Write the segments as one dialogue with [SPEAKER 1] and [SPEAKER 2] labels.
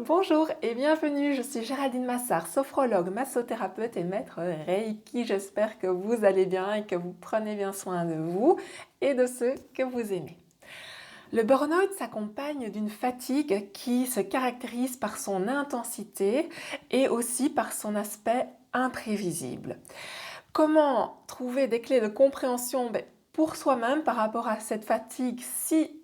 [SPEAKER 1] Bonjour et bienvenue, je suis Géraldine Massard, sophrologue, massothérapeute et maître Reiki. J'espère que vous allez bien et que vous prenez bien soin de vous et de ceux que vous aimez. Le burn-out s'accompagne d'une fatigue qui se caractérise par son intensité et aussi par son aspect imprévisible. Comment trouver des clés de compréhension pour soi-même par rapport à cette fatigue si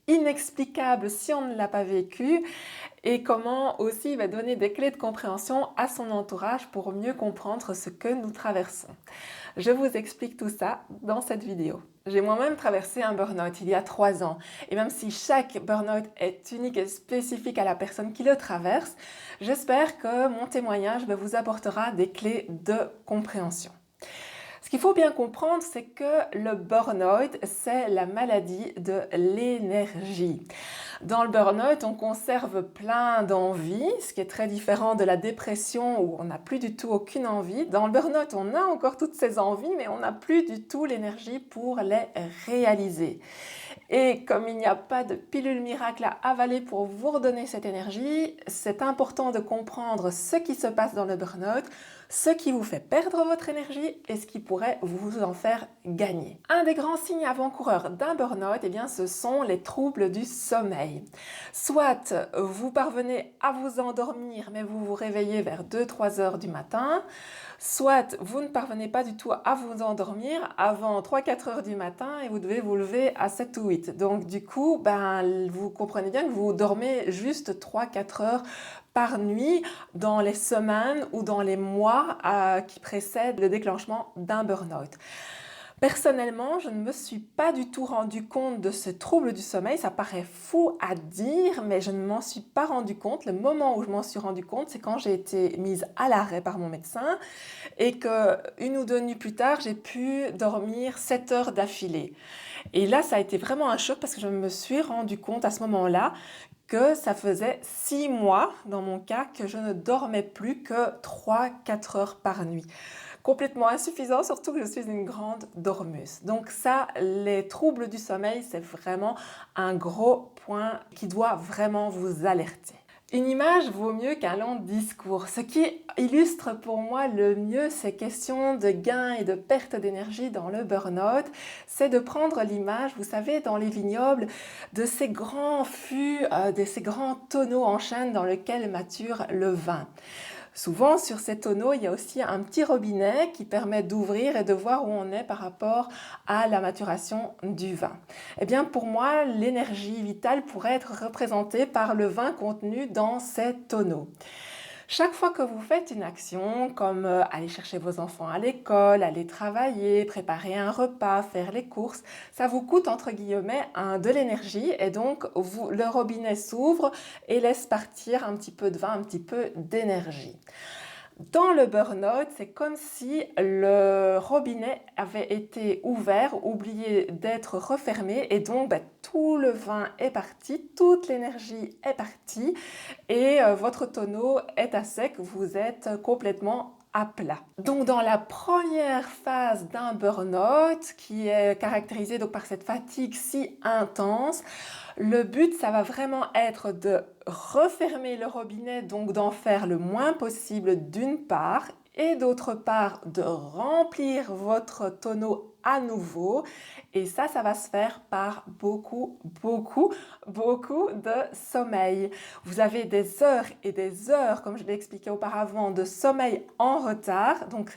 [SPEAKER 1] inexplicable si on ne l'a pas vécue, et comment aussi donner des clés de compréhension à son entourage pour mieux comprendre ce que nous traversons. Je vous explique tout ça dans cette vidéo. J'ai moi-même traversé un burn-out il y a 3 ans, et même si chaque burn-out est unique et spécifique à la personne qui le traverse, j'espère que mon témoignage vous apportera des clés de compréhension. Ce qu'il faut bien comprendre, c'est que le burn-out, c'est la maladie de l'énergie. Dans le burn-out, on conserve plein d'envies, ce qui est très différent de la dépression où on n'a plus du tout aucune envie. Dans le burn-out, on a encore toutes ces envies, mais on n'a plus du tout l'énergie pour les réaliser. Et comme il n'y a pas de pilule miracle à avaler pour vous redonner cette énergie, c'est important de comprendre ce qui se passe dans le burn-out, ce qui vous fait perdre votre énergie et ce qui pourrait vous en faire gagner. Un des grands signes avant-coureurs d'un burn-out, ce sont les troubles du sommeil. Soit vous parvenez à vous endormir, mais vous vous réveillez vers 2-3 heures du matin, soit vous ne parvenez pas du tout à vous endormir avant 3-4 heures du matin et vous devez vous lever à 7 ou 8. Donc du coup, vous comprenez bien que vous dormez juste 3-4 heures par nuit dans les semaines ou dans les mois qui précèdent le déclenchement d'un burn-out. Personnellement, je ne me suis pas du tout rendu compte de ce trouble du sommeil. Ça paraît fou à dire, mais je ne m'en suis pas rendu compte. Le moment où je m'en suis rendu compte, c'est quand j'ai été mise à l'arrêt par mon médecin et que 1 ou 2 nuits plus tard, j'ai pu dormir 7 heures d'affilée. Et là, ça a été vraiment un choc parce que je me suis rendu compte à ce moment-là que ça faisait 6 mois, dans mon cas, que je ne dormais plus que 3-4 heures par nuit. Complètement insuffisant, surtout que je suis une grande dormeuse. Donc ça, les troubles du sommeil, c'est vraiment un gros point qui doit vraiment vous alerter. Une image vaut mieux qu'un long discours. Ce qui illustre pour moi le mieux ces questions de gain et de perte d'énergie dans le burn-out, c'est de prendre l'image, vous savez, dans les vignobles, de ces grands fûts, de ces grands tonneaux en chêne dans lesquels mature le vin. Souvent, sur ces tonneaux, il y a aussi un petit robinet qui permet d'ouvrir et de voir où on est par rapport à la maturation du vin. Eh bien, pour moi, l'énergie vitale pourrait être représentée par le vin contenu dans ces tonneaux. Chaque fois que vous faites une action, comme aller chercher vos enfants à l'école, aller travailler, préparer un repas, faire les courses, ça vous coûte entre guillemets de l'énergie et donc le robinet s'ouvre et laisse partir un petit peu de vin, un petit peu d'énergie. Dans le burn-out, c'est comme si le robinet avait été ouvert, oublié d'être refermé et donc tout le vin est parti, toute l'énergie est partie et votre tonneau est à sec, vous êtes complètement à plat. Donc dans la première phase d'un burn-out qui est caractérisée par cette fatigue si intense, le but ça va vraiment être de refermer le robinet, donc d'en faire le moins possible d'une part et d'autre part de remplir votre tonneau à nouveau et ça va se faire par beaucoup de sommeil. Vous avez des heures et des heures, comme je l'ai expliqué auparavant, de sommeil en retard, donc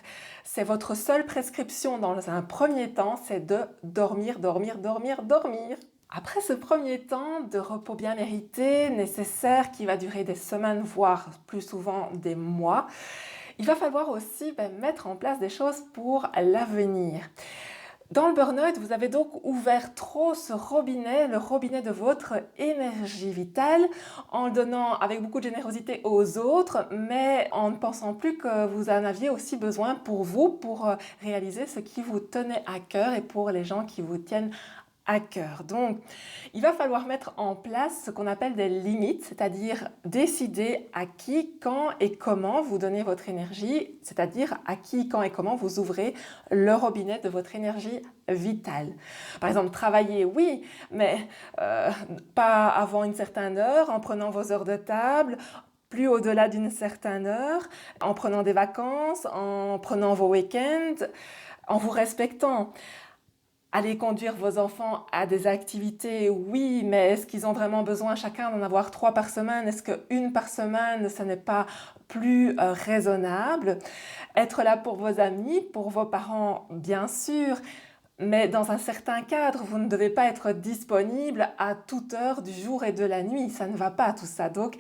[SPEAKER 1] c'est votre seule prescription dans un premier temps, c'est de dormir. Après ce premier temps de repos bien mérité, nécessaire, qui va durer des semaines, voire plus souvent des mois, il va falloir aussi mettre en place des choses pour l'avenir. Dans le burn-out, vous avez donc ouvert trop ce robinet, le robinet de votre énergie vitale, en le donnant avec beaucoup de générosité aux autres, mais en ne pensant plus que vous en aviez aussi besoin pour vous, pour réaliser ce qui vous tenait à cœur et pour les gens qui vous tiennent à cœur. Donc, il va falloir mettre en place ce qu'on appelle des limites, c'est-à-dire décider à qui, quand et comment vous donnez votre énergie, c'est-à-dire à qui, quand et comment vous ouvrez le robinet de votre énergie vitale. Par exemple, travailler, oui, mais pas avant une certaine heure, en prenant vos heures de table, plus au-delà d'une certaine heure, en prenant des vacances, en prenant vos week-ends, en vous respectant. Aller conduire vos enfants à des activités, oui, mais est-ce qu'ils ont vraiment besoin chacun d'en avoir 3 par semaine? Est-ce qu'une par semaine, ce n'est pas plus raisonnable? Être là pour vos amis, pour vos parents, bien sûr, mais dans un certain cadre, vous ne devez pas être disponible à toute heure du jour et de la nuit. Ça ne va pas tout ça. Donc,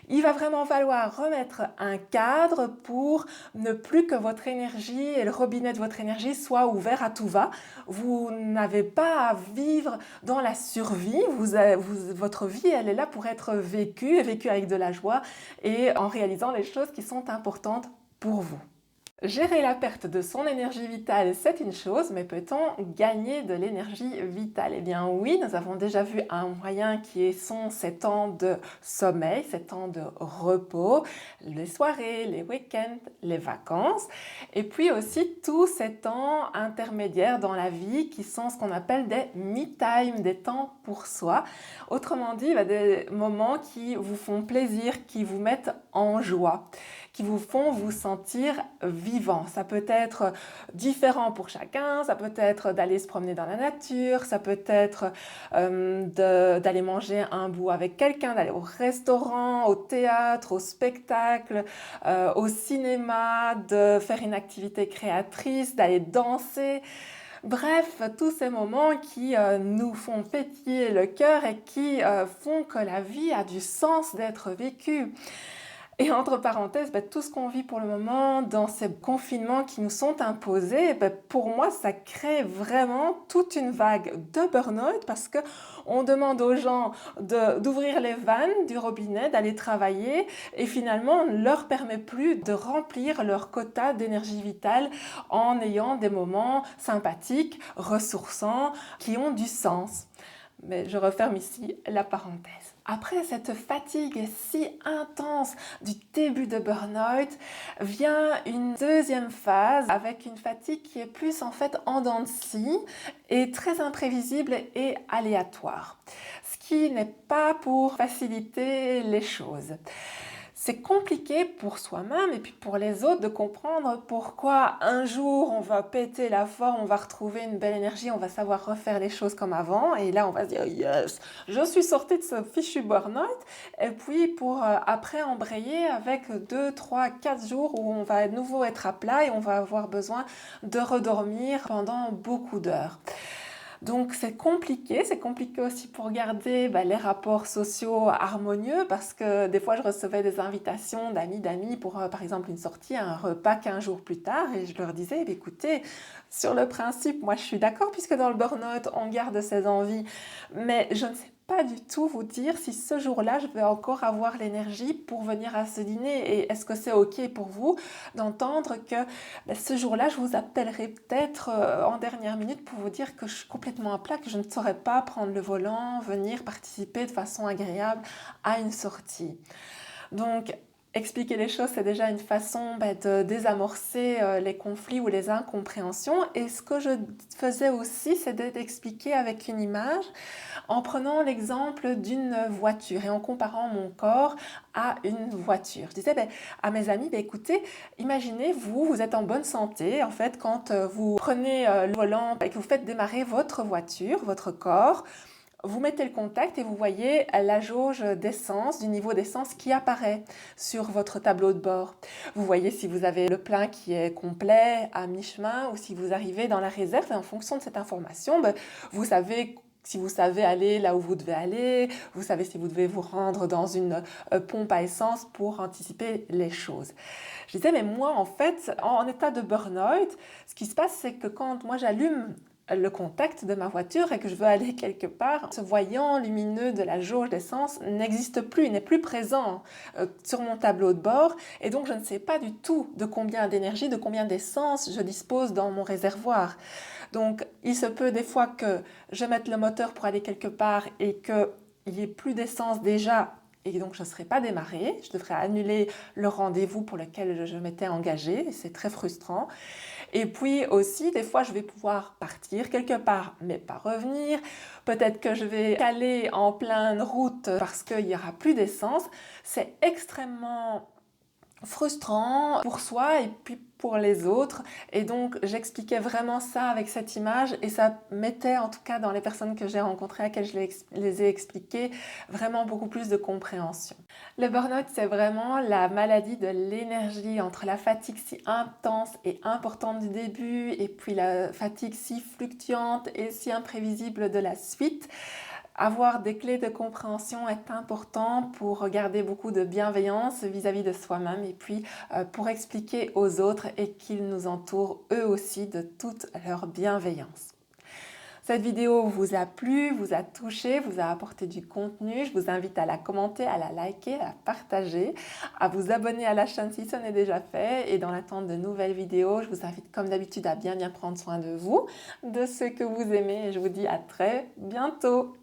[SPEAKER 1] il va vraiment falloir remettre un cadre pour ne plus que votre énergie et le robinet de votre énergie soit ouvert à tout va. Vous n'avez pas à vivre dans la survie. Votre vie, elle est là pour être vécue, et vécue avec de la joie et en réalisant les choses qui sont importantes pour vous. Gérer la perte de son énergie vitale, c'est une chose, mais peut-on gagner de l'énergie vitale? Eh bien oui, nous avons déjà vu un moyen qui sont ces temps de sommeil, ces temps de repos, les soirées, les week-ends, les vacances, et puis aussi tous ces temps intermédiaires dans la vie qui sont ce qu'on appelle des me-time, des temps pour soi. Autrement dit, des moments qui vous font plaisir, qui vous mettent en joie, qui vous font vous sentir vivant. Ça peut être différent pour chacun, ça peut être d'aller se promener dans la nature, ça peut être d'aller manger un bout avec quelqu'un, d'aller au restaurant, au théâtre, au spectacle, au cinéma, de faire une activité créatrice, d'aller danser. Bref, tous ces moments qui nous font pétiller le cœur et qui font que la vie a du sens d'être vécue. Et entre parenthèses, tout ce qu'on vit pour le moment dans ces confinements qui nous sont imposés, pour moi, ça crée vraiment toute une vague de burn-out parce qu'on demande aux gens d'ouvrir les vannes du robinet, d'aller travailler et finalement, on ne leur permet plus de remplir leur quota d'énergie vitale en ayant des moments sympathiques, ressourçants, qui ont du sens. Mais je referme ici la parenthèse. Après cette fatigue si intense du début de burn-out, vient une deuxième phase avec une fatigue qui est plus en fait en dents de scie et très imprévisible et aléatoire. Ce qui n'est pas pour faciliter les choses. C'est compliqué pour soi-même et puis pour les autres de comprendre pourquoi un jour on va péter la forme, on va retrouver une belle énergie, on va savoir refaire les choses comme avant et là on va se dire yes, je suis sortie de ce fichu burn-out et puis pour après embrayer avec 2, 3, 4 jours où on va à nouveau être à plat et on va avoir besoin de redormir pendant beaucoup d'heures. Donc c'est compliqué aussi pour garder les rapports sociaux harmonieux parce que des fois je recevais des invitations d'amis pour par exemple une sortie, un repas 15 jours plus tard et je leur disais écoutez, sur le principe moi je suis d'accord puisque dans le burn-out on garde ses envies mais je ne sais pas du tout vous dire si ce jour-là, je vais encore avoir l'énergie pour venir à ce dîner et est-ce que c'est OK pour vous d'entendre que ce jour-là, je vous appellerai peut-être en dernière minute pour vous dire que je suis complètement à plat, que je ne saurais pas prendre le volant, venir participer de façon agréable à une sortie. Donc, expliquer les choses, c'est déjà une façon de désamorcer les conflits ou les incompréhensions. Et ce que je faisais aussi, c'est d'expliquer avec une image en prenant l'exemple d'une voiture et en comparant mon corps à une voiture. Je disais à mes amis, écoutez, imaginez vous êtes en bonne santé en fait quand vous prenez le volant et que vous faites démarrer votre voiture, votre corps. Vous mettez le contact et vous voyez la jauge d'essence, du niveau d'essence qui apparaît sur votre tableau de bord. Vous voyez si vous avez le plein qui est complet, à mi-chemin, ou si vous arrivez dans la réserve. Et en fonction de cette information, vous savez si vous savez aller là où vous devez aller, vous savez si vous devez vous rendre dans une pompe à essence pour anticiper les choses. Je disais, mais moi, en fait, en état de burn-out, ce qui se passe, c'est que quand moi j'allume le contact de ma voiture et que je veux aller quelque part, ce voyant lumineux de la jauge d'essence n'existe plus, il n'est plus présent sur mon tableau de bord et donc je ne sais pas du tout de combien d'énergie, de combien d'essence je dispose dans mon réservoir. Donc il se peut des fois que je mette le moteur pour aller quelque part et qu'il n'y ait plus d'essence déjà et donc je ne serai pas démarrée. Je devrais annuler le rendez-vous pour lequel je m'étais engagée. C'est très frustrant. Et puis aussi, des fois, je vais pouvoir partir quelque part, mais pas revenir. Peut-être que je vais caler en pleine route parce qu'il n'y aura plus d'essence. C'est extrêmement frustrant pour soi et puis pour les autres. Et donc, j'expliquais vraiment ça avec cette image et ça mettait, en tout cas dans les personnes que j'ai rencontrées, à laquelle je les ai expliquées, vraiment beaucoup plus de compréhension. Le burn-out, c'est vraiment la maladie de l'énergie entre la fatigue si intense et importante du début et puis la fatigue si fluctuante et si imprévisible de la suite. Avoir des clés de compréhension est important pour garder beaucoup de bienveillance vis-à-vis de soi-même et puis pour expliquer aux autres et qu'ils nous entourent eux aussi de toute leur bienveillance. Cette vidéo vous a plu, vous a touché, vous a apporté du contenu. Je vous invite à la commenter, à la liker, à la partager, à vous abonner à la chaîne si ce n'est déjà fait. Et dans l'attente de nouvelles vidéos, je vous invite comme d'habitude à bien prendre soin de vous, de ceux que vous aimez. Et je vous dis à très bientôt.